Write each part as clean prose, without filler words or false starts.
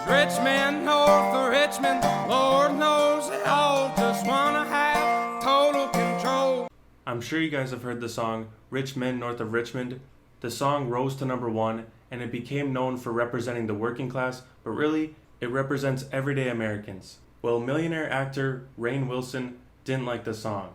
Richmond, north of Richmond, Lord knows they all just wanna have total control. I'm sure you guys have heard the song Richmond, North of Richmond. The song rose to number 1 and it became known for representing the working class, but really, it represents everyday Americans. Well, millionaire actor Rainn Wilson didn't like the song.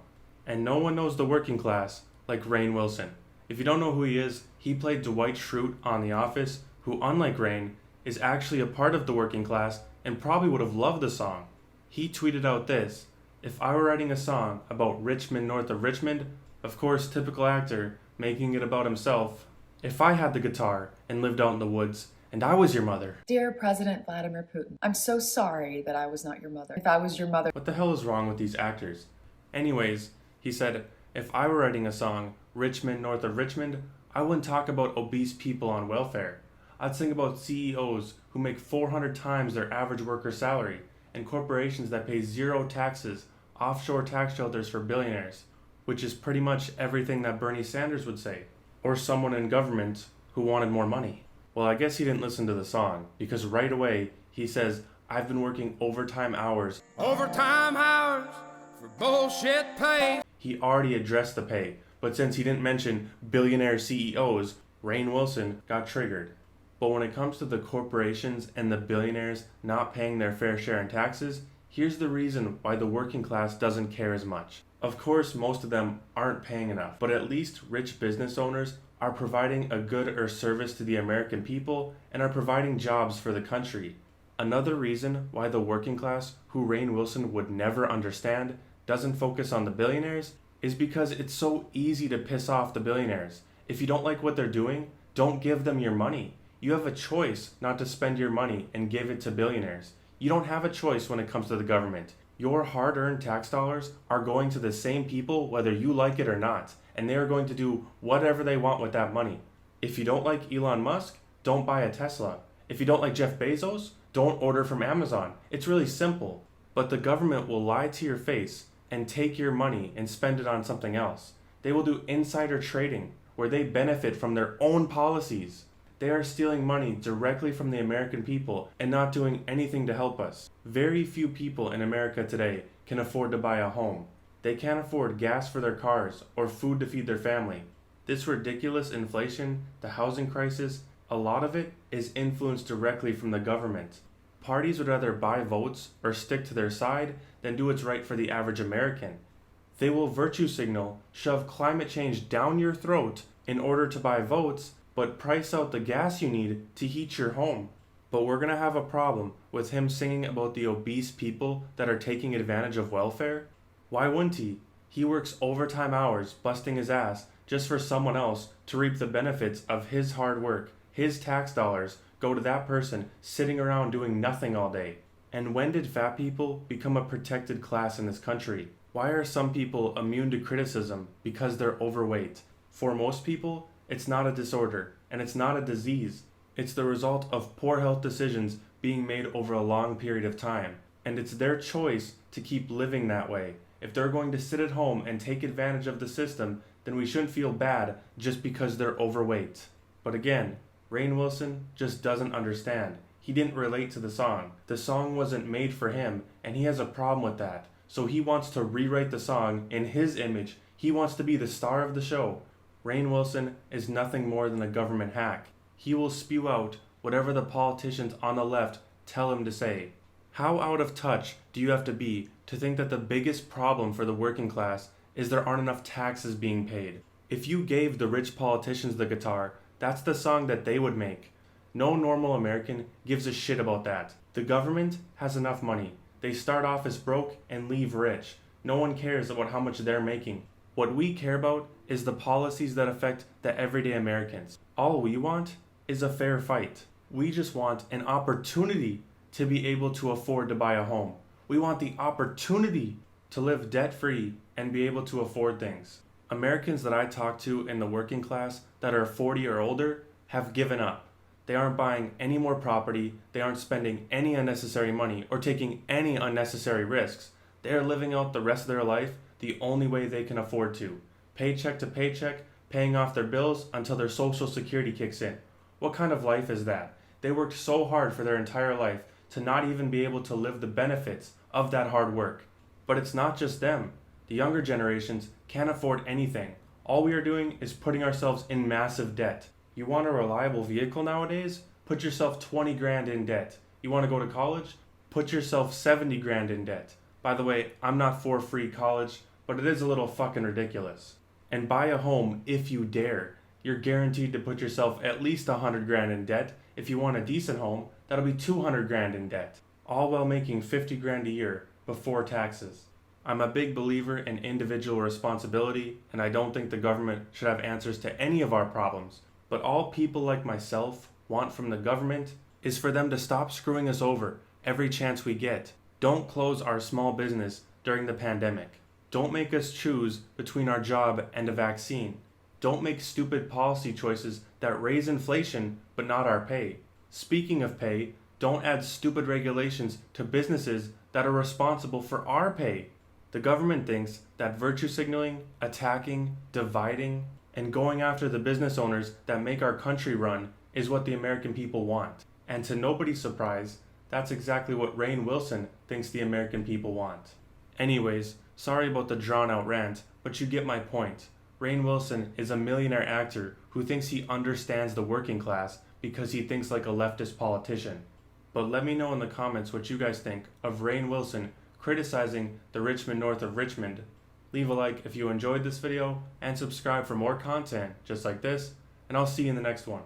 And no one knows the working class like Rainn Wilson. If you don't know who he is, he played Dwight Schrute on The Office, who, unlike Rainn, is actually a part of the working class and probably would have loved the song. He tweeted out this: "If I were writing a song about Richmond, north of Richmond," of course, typical actor, making it about himself. "If I had the guitar and lived out in the woods, and I was your mother." Dear President Vladimir Putin, I'm so sorry that I was not your mother. If I was your mother... What the hell is wrong with these actors? Anyways, he said, "If I were writing a song, Richmond, north of Richmond, I wouldn't talk about obese people on welfare. I'd sing about CEOs who make 400 times their average worker's salary, and corporations that pay zero taxes, offshore tax shelters for billionaires," which is pretty much everything that Bernie Sanders would say. Or someone in government who wanted more money. Well, I guess he didn't listen to the song, because right away he says, "I've been working overtime hours." Overtime hours for bullshit pay. He already addressed the pay, but since he didn't mention billionaire CEOs, Rainn Wilson got triggered. But when it comes to the corporations and the billionaires not paying their fair share in taxes, here's the reason why the working class doesn't care as much. Of course, most of them aren't paying enough, but at least rich business owners are providing a good or service to the American people and are providing jobs for the country. Another reason why the working class, who Rainn Wilson would never understand, doesn't focus on the billionaires is because it's so easy to piss off the billionaires. If you don't like what they're doing, don't give them your money. You have a choice not to spend your money and give it to billionaires. You don't have a choice when it comes to the government. Your hard-earned tax dollars are going to the same people whether you like it or not, and they are going to do whatever they want with that money. If you don't like Elon Musk, don't buy a Tesla. If you don't like Jeff Bezos, don't order from Amazon. It's really simple. But the government will lie to your face and take your money and spend it on something else. They will do insider trading where they benefit from their own policies. They are stealing money directly from the American people and not doing anything to help us. Very few people in America today can afford to buy a home. They can't afford gas for their cars or food to feed their family. This ridiculous inflation, the housing crisis, a lot of it is influenced directly from the government. Parties would rather buy votes or stick to their side than do what's right for the average American. They will virtue signal, shove climate change down your throat in order to buy votes, but price out the gas you need to heat your home. But we're gonna have a problem with him singing about the obese people that are taking advantage of welfare. Why wouldn't he? He works overtime hours busting his ass just for someone else to reap the benefits of his hard work. His tax dollars go to that person sitting around doing nothing all day. And when did fat people become a protected class in this country? Why are some people immune to criticism because they're overweight? For most people, it's not a disorder, and it's not a disease. It's the result of poor health decisions being made over a long period of time. And it's their choice to keep living that way. If they're going to sit at home and take advantage of the system, then we shouldn't feel bad just because they're overweight. But again, Rainn Wilson just doesn't understand. He didn't relate to the song. The song wasn't made for him, and he has a problem with that. So he wants to rewrite the song in his image. He wants to be the star of the show. Rainn Wilson is nothing more than a government hack. He will spew out whatever the politicians on the left tell him to say. How out of touch do you have to be to think that the biggest problem for the working class is there aren't enough taxes being paid? If you gave the rich politicians the guitar, that's the song that they would make. No normal American gives a shit about that. The government has enough money. They start off as broke and leave rich. No one cares about how much they're making. What we care about is the policies that affect the everyday Americans. All we want is a fair fight. We just want an opportunity to be able to afford to buy a home. We want the opportunity to live debt-free and be able to afford things. Americans that I talk to in the working class that are 40 or older have given up. They aren't buying any more property, they aren't spending any unnecessary money or taking any unnecessary risks. They are living out the rest of their life the only way they can afford to. Paycheck to paycheck, paying off their bills until their Social Security kicks in. What kind of life is that? They worked so hard for their entire life to not even be able to live the benefits of that hard work. But it's not just them. The younger generations can't afford anything. All we are doing is putting ourselves in massive debt. You want a reliable vehicle nowadays? Put yourself 20 grand in debt. You want to go to college? Put yourself 70 grand in debt. By the way, I'm not for free college, but it is a little fucking ridiculous. And buy a home if you dare. You're guaranteed to put yourself at least 100 grand in debt. If you want a decent home, that'll be 200 grand in debt. All while making 50 grand a year before taxes. I'm a big believer in individual responsibility, and I don't think the government should have answers to any of our problems. But all people like myself want from the government is for them to stop screwing us over every chance we get. Don't close our small business during the pandemic. Don't make us choose between our job and a vaccine. Don't make stupid policy choices that raise inflation but not our pay. Speaking of pay, don't add stupid regulations to businesses that are responsible for our pay. The government thinks that virtue signaling, attacking, dividing, and going after the business owners that make our country run is what the American people want. And to nobody's surprise, that's exactly what Rainn Wilson thinks the American people want. Anyways, sorry about the drawn out rant, but you get my point. Rainn Wilson is a millionaire actor who thinks he understands the working class because he thinks like a leftist politician. But let me know in the comments what you guys think of Rainn Wilson criticizing the Richmond north of Richmond. Leave a like if you enjoyed this video and subscribe for more content just like this, and I'll see you in the next one.